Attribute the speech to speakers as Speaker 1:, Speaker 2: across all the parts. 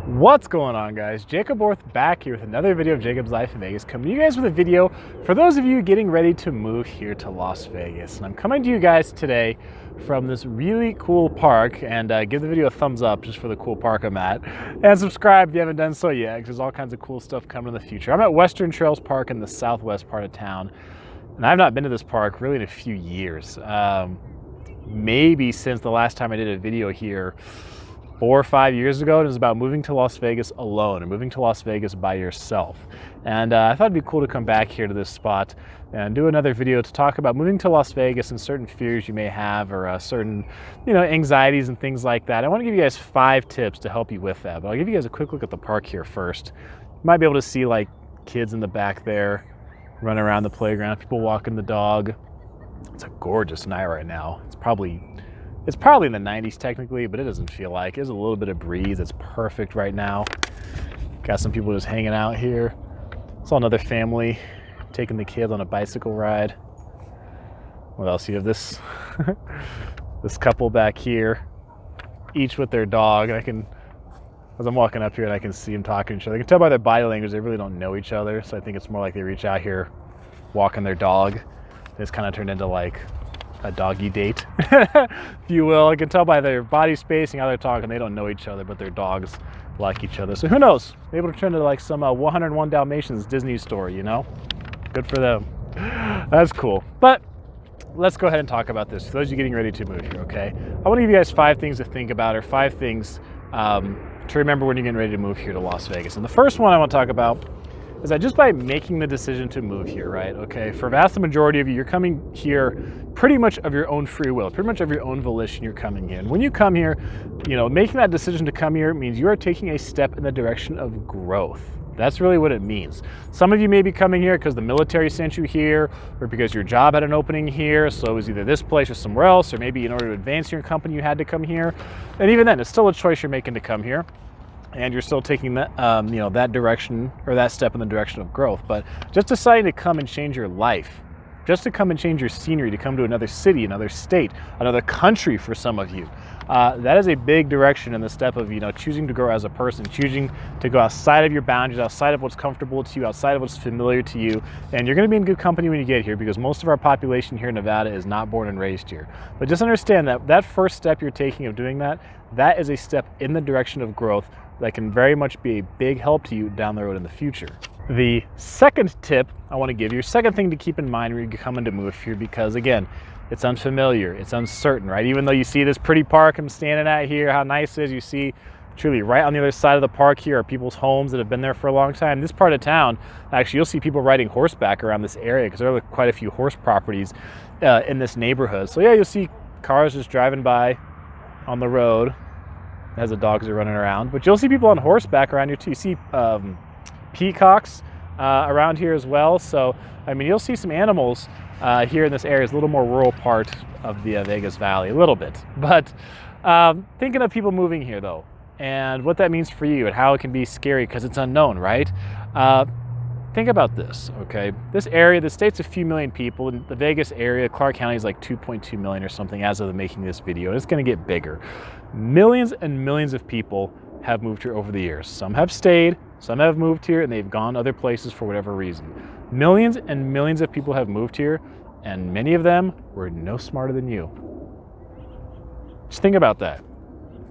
Speaker 1: What's going on, guys? Jacob Orth back here with another video of Jacob's Life in Vegas, coming to you guys with a video for those of you getting ready to move here to Las Vegas. And I'm coming to you guys today from this really cool park, and give the video a thumbs up just for the cool park I'm at, and subscribe if you haven't done so yet, because there's all kinds of cool stuff coming in the future. I'm at Western Trails Park in the southwest part of town, and I've not been to this park really in a few years, maybe since the last time I did a video here 4 or 5 years ago. It was about moving to Las Vegas alone, or moving to Las Vegas by yourself. And I thought it'd be cool to come back here to this spot and do another video to talk about moving to Las Vegas and certain fears you may have, or certain, anxieties and things like that. I want to give you guys 5 tips to help you with that, but I'll give you guys a quick look at the park here first. You might be able to see like kids in the back there running around the playground, people walking the dog. It's a gorgeous night right now. It's probably in the 90s technically, but it doesn't feel like. There's a little bit of breeze. It's perfect right now. Got some people just hanging out here. Saw another family taking the kids on a bicycle ride. What else? You have this this couple back here, each with their dog. And as I'm walking up here, and I can see them talking to each other. I can tell by their body language they really don't know each other. So I think it's more like they reach out here, walking their dog. It's kind of turned into like a doggy date, if you will. I can tell by their body spacing, how they're talking. They don't know each other, but their dogs like each other. So who knows? Maybe it'll turn into like some 101 Dalmatians Disney story, Good for them. That's cool. But let's go ahead and talk about this. For those of you getting ready to move here, okay? I want to give you guys 5 things to think about, or 5 things to remember when you're getting ready to move here to Las Vegas. And the first one I want to talk about is that just by making the decision to move here, right? Okay, for a vast majority of you, you're coming here pretty much of your own free will, pretty much of your own volition. You're coming here. And when you come here, making that decision to come here means you are taking a step in the direction of growth. That's really what it means. Some of you may be coming here because the military sent you here, or because your job had an opening here, so it was either this place or somewhere else, or maybe in order to advance your company you had to come here. And even then, it's still a choice you're making to come here. And you're still taking that, that direction, or that step in the direction of growth. But just deciding to come and change your life, just to come and change your scenery, to come to another city, another state, another country for some of you, that is a big direction in the step of, choosing to grow as a person, choosing to go outside of your boundaries, outside of what's comfortable to you, outside of what's familiar to you. And you're going to be in good company when you get here, because most of our population here in Nevada is not born and raised here. But just understand that that first step you're taking of doing that, that is a step in the direction of growth that can very much be a big help to you down the road in the future. The second tip I want to give you, second thing to keep in mind when you're coming to move here, because again, it's unfamiliar, it's uncertain, right? Even though you see this pretty park I'm standing at here, how nice it is, you see truly right on the other side of the park here are people's homes that have been there for a long time. This part of town, actually, you'll see people riding horseback around this area, because there are quite a few horse properties in this neighborhood. So yeah, you'll see cars just driving by on the road as the dogs are running around, but you'll see people on horseback around here too. You see peacocks around here as well. So I mean, you'll see some animals here in this area. It's a little more rural part of the Vegas Valley, a little bit. But thinking of people moving here though, and what that means for you, and how it can be scary because it's unknown, right? Think about this, okay? This area, the state's a few million people. In the Vegas area, Clark County is like 2.2 million or something as of the making this video. And it's gonna get bigger. Millions and millions of people have moved here over the years. Some have stayed, some have moved here, and they've gone other places for whatever reason. Millions and millions of people have moved here, and many of them were no smarter than you. Just think about that.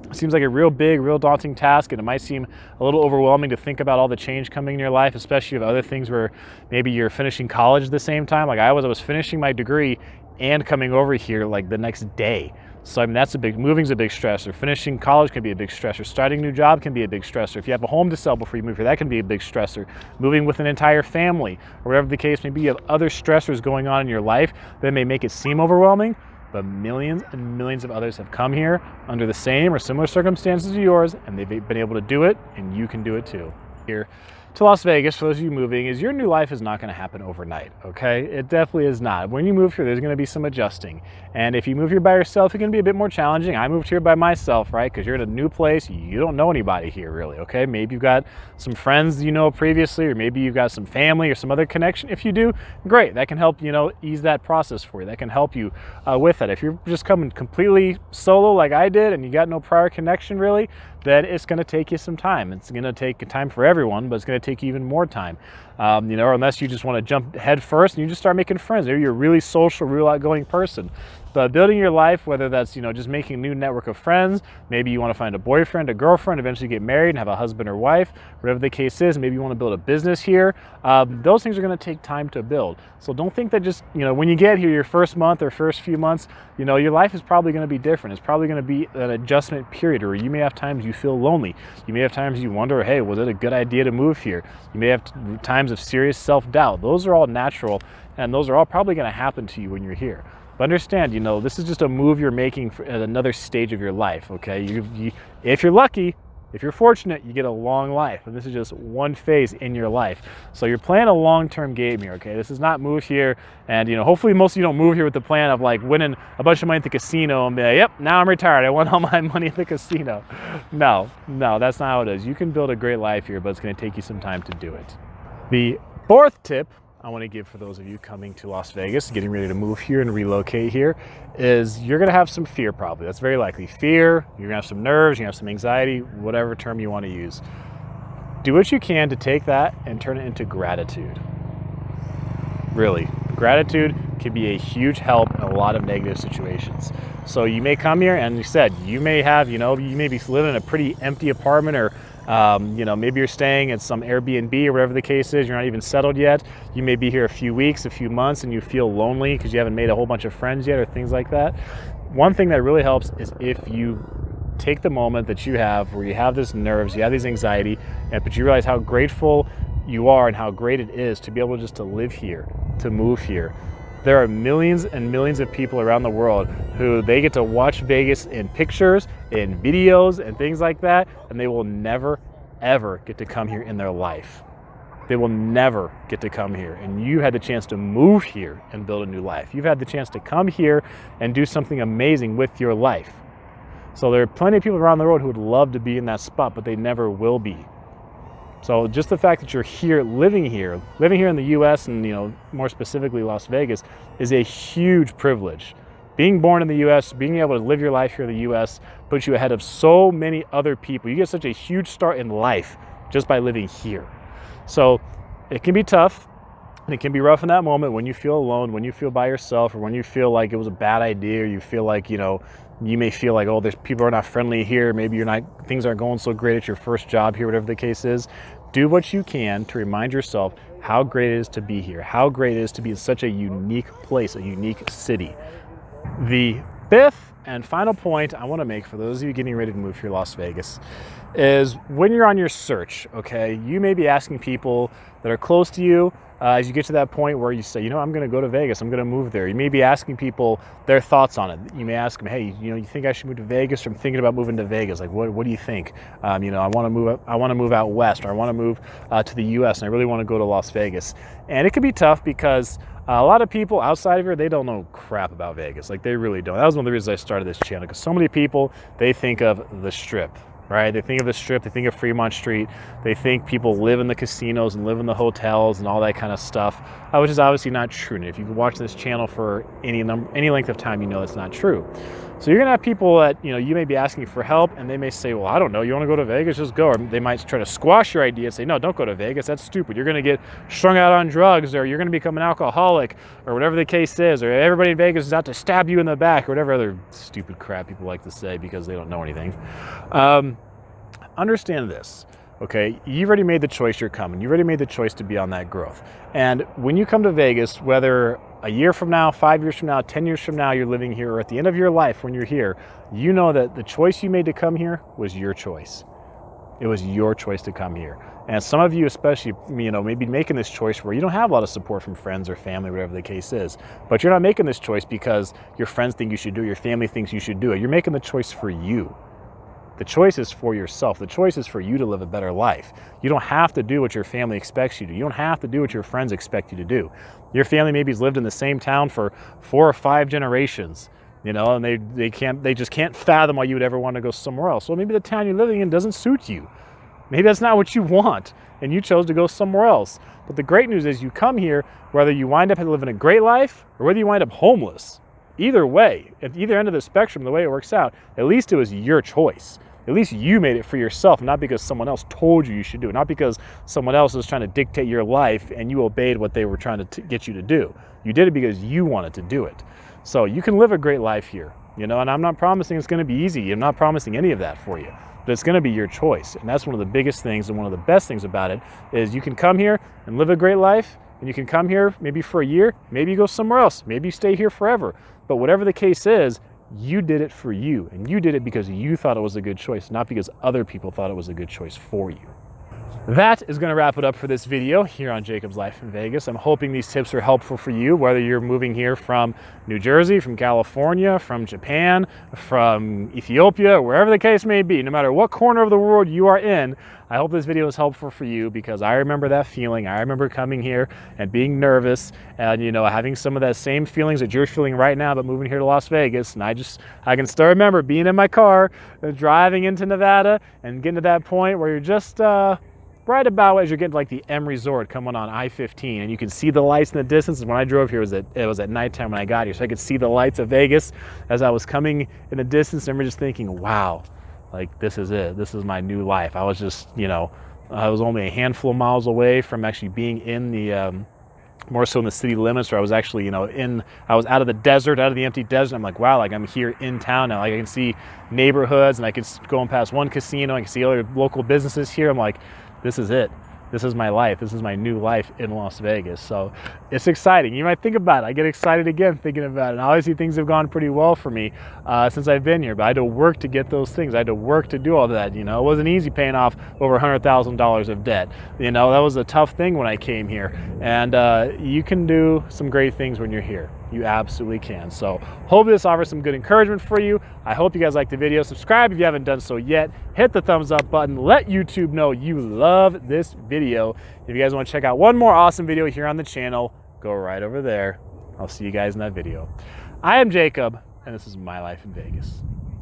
Speaker 1: It seems like a real big, real daunting task, and it might seem a little overwhelming to think about all the change coming in your life, especially if other things where maybe you're finishing college at the same time. Like I was finishing my degree and coming over here like the next day. So I mean, moving's a big stressor. Finishing college can be a big stressor. Starting a new job can be a big stressor. If you have a home to sell before you move here, that can be a big stressor. Moving with an entire family, or whatever the case may be, you have other stressors going on in your life that may make it seem overwhelming. But millions and millions of others have come here under the same or similar circumstances to yours, and they've been able to do it, and you can do it too. Here to Las Vegas, for those of you moving, is your new life is not going to happen overnight, okay? It definitely is not. When you move here, there's going to be some adjusting. And if you move here by yourself, it's going to be a bit more challenging. I moved here by myself, right? Because you're in a new place. You don't know anybody here, really, okay? Maybe you've got some friends you know previously, or maybe you've got some family or some other connection. If you do, great. That can help, ease that process for you. That can help you with that. If you're just coming completely solo like I did and you got no prior connection, really, then it's going to take you some time. It's going to take time for everyone, but it's going to take you even more time. Or unless you just want to jump head first and you just start making friends. Maybe you're a really social, real outgoing person. But building your life, whether that's, just making a new network of friends, maybe you want to find a boyfriend, a girlfriend, eventually get married and have a husband or wife, whatever the case is, maybe you want to build a business here. Those things are going to take time to build. So don't think that just, when you get here, your first month or first few months, your life is probably going to be different. It's probably going to be an adjustment period, or you may have times you feel lonely. You may have times you wonder, hey, was it a good idea to move here? You may have times of serious self-doubt. Those are all natural, and those are all probably going to happen to you when you're here. But understand, this is just a move you're making at another stage of your life, okay? If you're lucky, if you're fortunate, you get a long life, and this is just one phase in your life. So you're playing a long-term game here, okay? This is not move here, and hopefully most of you don't move here with the plan of like winning a bunch of money at the casino and be like, yep, now I'm retired, I won all my money at the casino. No, that's not how it is. You can build a great life here, but it's gonna take you some time to do it. The fourth tip I want to give for those of you coming to Las Vegas, getting ready to move here and relocate here, is you're going to have some fear probably. That's very likely. Fear, you're going to have some nerves, you're going to have some anxiety, whatever term you want to use. Do what you can to take that and turn it into gratitude. Really, gratitude can be a huge help in a lot of negative situations. So you may come here, and you said, you may have, you may be living in a pretty empty apartment, or maybe you're staying at some Airbnb or whatever the case is. You're not even settled yet. You may be here a few weeks, a few months, and you feel lonely because you haven't made a whole bunch of friends yet or things like that. One thing that really helps is if you take the moment that you have where you have this nerves, you have this anxiety, but you realize how grateful you are and how great it is to be able just to live here, to move here. There are millions and millions of people around the world who they get to watch Vegas in pictures, in videos, and things like that, and they will never, ever get to come here in their life. They will never get to come here. And you had the chance to move here and build a new life. You've had the chance to come here and do something amazing with your life. So there are plenty of people around the world who would love to be in that spot, but they never will be. So just the fact that you're here, living here in the U.S. and more specifically Las Vegas, is a huge privilege. Being born in the U.S., being able to live your life here in the U.S. puts you ahead of so many other people. You get such a huge start in life just by living here. So it can be tough, and it can be rough in that moment when you feel alone, when you feel by yourself, or when you feel like it was a bad idea, or you feel like, you may feel like, oh, there's people are not friendly here. Maybe things aren't going so great at your first job here, whatever the case is. Do what you can to remind yourself how great it is to be here, how great it is to be in such a unique place, a unique city. The fifth and final point I want to make for those of you getting ready to move here to Las Vegas is when you're on your search, okay, you may be asking people that are close to you as you get to that point where you say, I'm going to go to Vegas, I'm going to move there. You may be asking people their thoughts on it. You may ask them, hey, you think I should move to Vegas? Or I'm thinking about moving to Vegas. Like, what do you think? I want to move out west, or I want to move to the U.S. and I really want to go to Las Vegas. And it can be tough because a lot of people outside of here, they don't know crap about Vegas. Like, they really don't. That was one of the reasons I started this channel, because so many people, they think of the Strip, right? They think of the Strip, they think of Fremont Street, they think people live in the casinos and live in the hotels and all that kind of stuff, which is obviously not true. And if you've watched this channel for any length of time, you know that's not true. So you're gonna have people that, you may be asking for help, and they may say, well, I don't know, you wanna go to Vegas, just go. Or they might try to squash your idea and say, no, don't go to Vegas, that's stupid. You're gonna get strung out on drugs, or you're gonna become an alcoholic, or whatever the case is, or everybody in Vegas is out to stab you in the back, or whatever other stupid crap people like to say because they don't know anything. Understand this, okay? You've already made the choice you're coming. You've already made the choice to be on that growth. And when you come to Vegas, whether a year from now, 5 years from now, 10 years from now, you're living here, or at the end of your life when you're here, you know that the choice you made to come here was your choice. It was your choice to come here. And some of you especially, maybe making this choice where you don't have a lot of support from friends or family, whatever the case is. But you're not making this choice because your friends think you should do it, your family thinks you should do it. You're making the choice for you. The choice is for yourself. The choice is for you to live a better life. You don't have to do what your family expects you to do. You don't have to do what your friends expect you to do. Your family maybe has lived in the same town for 4 or 5 generations, you know, and they just can't fathom why you would ever want to go somewhere else. Well, maybe the town you're living in doesn't suit you. Maybe that's not what you want, and you chose to go somewhere else. But the great news is you come here, whether you wind up living a great life or whether you wind up homeless. Either way, at either end of the spectrum, the way it works out, at least it was your choice. At least you made it for yourself, not because someone else told you should do it, not because someone else was trying to dictate your life and you obeyed what they were trying to get you to do. You did it because you wanted to do it. So you can live a great life here, you know, and I'm not promising it's going to be easy. I'm not promising any of that for you, but it's going to be your choice. And that's one of the biggest things and one of the best things about it is you can come here and live a great life, and you can come here maybe for a year, maybe you go somewhere else, maybe you stay here forever. But whatever the case is, you did it for you, and you did it because you thought it was a good choice, not because other people thought it was a good choice for you. That is going to wrap it up for this video here on Jacob's Life in Vegas. I'm hoping these tips are helpful for you, whether you're moving here from New Jersey, from California, from Japan, from Ethiopia, wherever the case may be. No matter what corner of the world you are in, I hope this video is helpful for you, because I remember that feeling. I remember coming here and being nervous and, you know, having some of that same feelings that you're feeling right now about moving here to Las Vegas. And I can still remember being in my car, driving into Nevada and getting to that point where you're just, right about as you're getting to like the M Resort coming on I-15, and you can see the lights in the distance. When I drove here, it was at nighttime when I got here, so I could see the lights of Vegas as I was coming in the distance. I remember just thinking, wow, like this is it. This is my new life. I was just, you know, I was only a handful of miles away from actually being in the more so in the city limits, where I was actually, you know, I was out of the desert, out of the empty desert. I'm like, wow, like I'm here in town now. Like I can see neighborhoods, and I can go past one casino. I can see other local businesses here. I'm like, this is it. This is my life. This is my new life in Las Vegas. So it's exciting. You might think about it. I get excited again thinking about it. And obviously things have gone pretty well for me since I've been here, but I had to work to get those things. I had to work to do all that. You know, it wasn't easy paying off over $100,000 of debt. You know, that was a tough thing when I came here. And you can do some great things when you're here. You absolutely can. So hope this offers some good encouragement for you. I hope you guys liked the video. Subscribe if you haven't done so yet. Hit the thumbs up button. Let YouTube know you love this video. If you guys want to check out one more awesome video here on the channel, go right over there. I'll see you guys in that video. I am Jacob, and this is my life in Vegas.